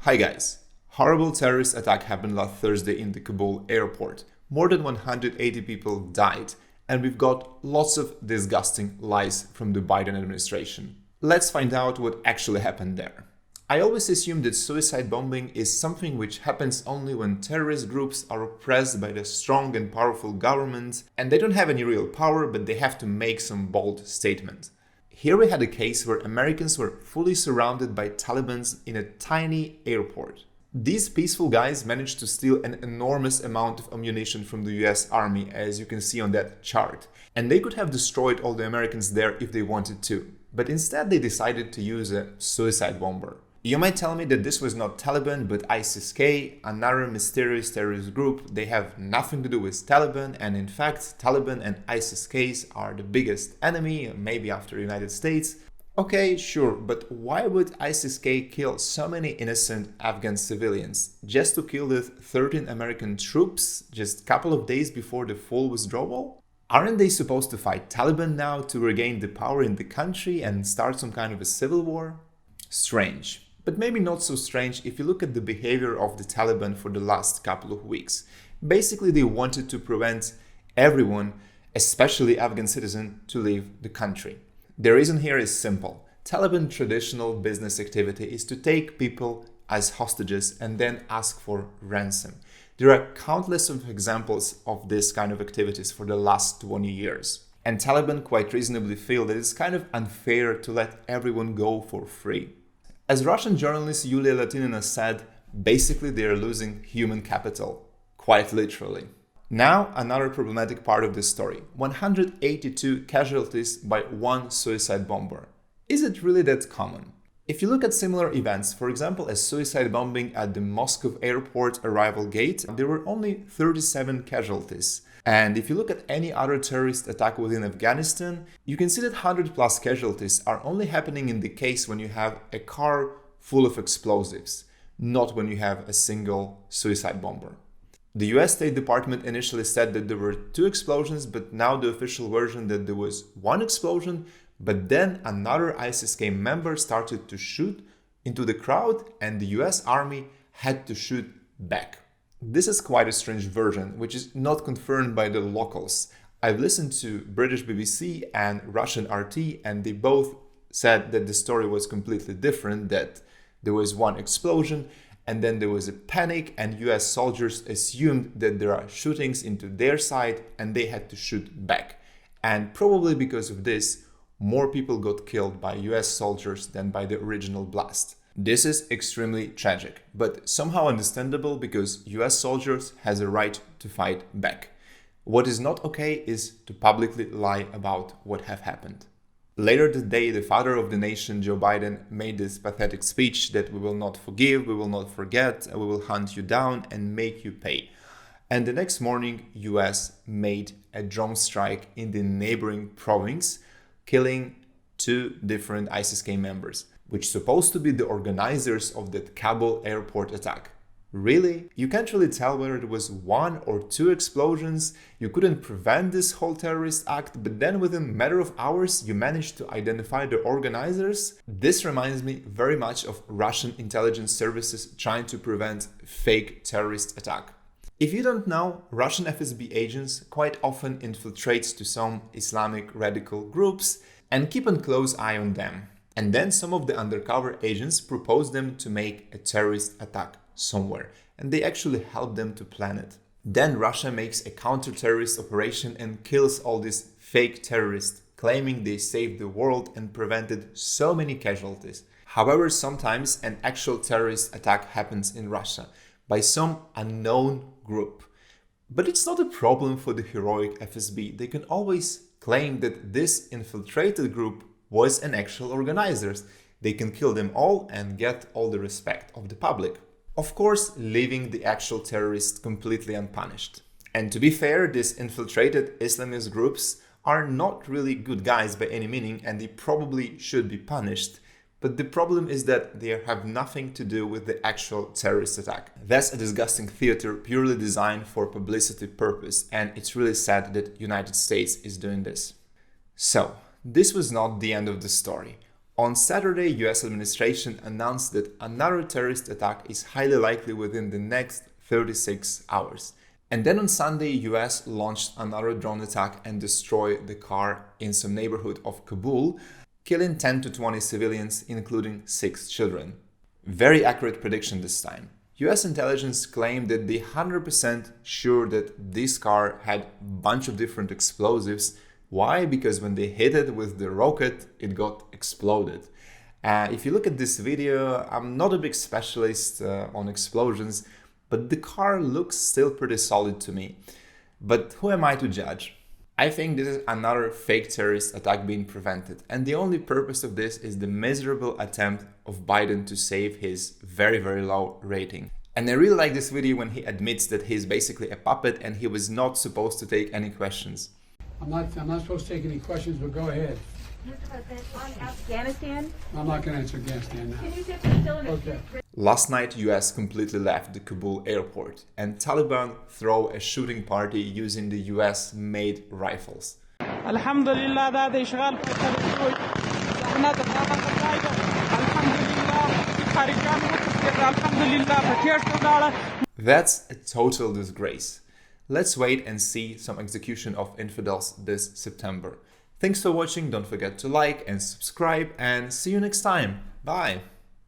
Hi guys! Horrible terrorist attack happened last Thursday in the Kabul airport. More than 180 people died, and we've got lots of disgusting lies from the Biden administration. Let's find out what actually happened there. I always assume that suicide bombing is something which happens only when terrorist groups are oppressed by the strong and powerful government, and they don't have any real power, but they have to make some bold statement. Here we had a case where Americans were fully surrounded by Taliban in a tiny airport. These peaceful guys managed to steal an enormous amount of ammunition from the US Army, as you can see on that chart. And they could have destroyed all the Americans there if they wanted to. But instead they decided to use a suicide bomber. You might tell me that this was not Taliban, but ISIS-K, another mysterious terrorist group. They have nothing to do with Taliban, and in fact, Taliban and ISIS-Ks are the biggest enemy, maybe after the United States. Okay, sure, but why would ISIS-K kill so many innocent Afghan civilians? Just to kill the 13 American troops just a couple of days before the full withdrawal? Aren't they supposed to fight Taliban now to regain the power in the country and start some kind of a civil war? Strange. But maybe not so strange if you look at the behavior of the Taliban for the last couple of weeks. Basically, they wanted to prevent everyone, especially Afghan citizens, to leave the country. The reason here is simple. Taliban traditional business activity is to take people as hostages and then ask for ransom. There are countless of examples of this kind of activities for the last 20 years. And Taliban quite reasonably feel that it's kind of unfair to let everyone go for free. As Russian journalist Yulia Latinina said, basically they are losing human capital, quite literally. Now, another problematic part of this story. 182 casualties by one suicide bomber. Is it really that common? If you look at similar events, for example, a suicide bombing at the Moscow airport arrival gate, there were only 37 casualties. And if you look at any other terrorist attack within Afghanistan, you can see that 100 plus casualties are only happening in the case when you have a car full of explosives, not when you have a single suicide bomber. The US State Department initially said that there were 2 explosions, but now the official version that there was 1 explosion, but then another ISIS-K member started to shoot into the crowd and the US Army had to shoot back. This is quite a strange version, which is not confirmed by the locals. I've listened to British BBC and Russian RT, and they both said that the story was completely different, that there was 1 explosion, and then there was a panic, and US soldiers assumed that there are shootings into their side, and they had to shoot back. And probably because of this, more people got killed by US soldiers than by the original blast. This is extremely tragic, but somehow understandable because US soldiers has a right to fight back. What is not okay is to publicly lie about what have happened. Later that day, the father of the nation, Joe Biden, made this pathetic speech that we will not forgive, we will not forget, we will hunt you down and make you pay. And the next morning, US made a drone strike in the neighboring province, killing 2 different ISIS-K members, which supposed to be the organizers of that Kabul airport attack. Really? You can't really tell whether it was 1 or 2 explosions, you couldn't prevent this whole terrorist act, but then within a matter of hours you managed to identify the organizers? This reminds me very much of Russian intelligence services trying to prevent fake terrorist attack. If you don't know, Russian FSB agents quite often infiltrate to some Islamic radical groups and keep a close eye on them. And then some of the undercover agents propose them to make a terrorist attack somewhere, and they actually help them to plan it. Then Russia makes a counter-terrorist operation and kills all these fake terrorists, claiming they saved the world and prevented so many casualties. However, sometimes an actual terrorist attack happens in Russia by some unknown group. But it's not a problem for the heroic FSB. They can always claim that this infiltrated group was an actual organizers. They can kill them all and get all the respect of the public. Of course, leaving the actual terrorists completely unpunished. And to be fair, these infiltrated Islamist groups are not really good guys by any meaning, and they probably should be punished. But the problem is that they have nothing to do with the actual terrorist attack. That's a disgusting theater purely designed for publicity purpose, and it's really sad that United States is doing this. So, this was not the end of the story. On Saturday, US administration announced that another terrorist attack is highly likely within the next 36 hours. And then on Sunday, US launched another drone attack and destroyed the car in some neighborhood of Kabul, killing 10 to 20 civilians, including 6 children. Very accurate prediction this time. US intelligence claimed that they 100% sure that this car had a bunch of different explosives. Why? Because when they hit it with the rocket, it got exploded. If you look at this video, I'm not a big specialist on explosions, but the car looks still pretty solid to me. But who am I to judge? I think this is another fake terrorist attack being prevented, and the only purpose of this is the miserable attempt of Biden to save his very, very low rating. And I really like this video when he admits that he's basically a puppet and he was not supposed to take any questions. I'm not supposed to take any questions, but go ahead. Mr. President, on Afghanistan, I'm not going to answer Afghanistan now. can you just still in Okay. Last night, US completely left the Kabul airport, and Taliban throw a shooting party using the US-made rifles. Alhamdulillah da ishgal That's a total disgrace. Let's wait and see some execution of infidels this September. Thanks for watching, don't forget to like and subscribe, and see you next time. Bye!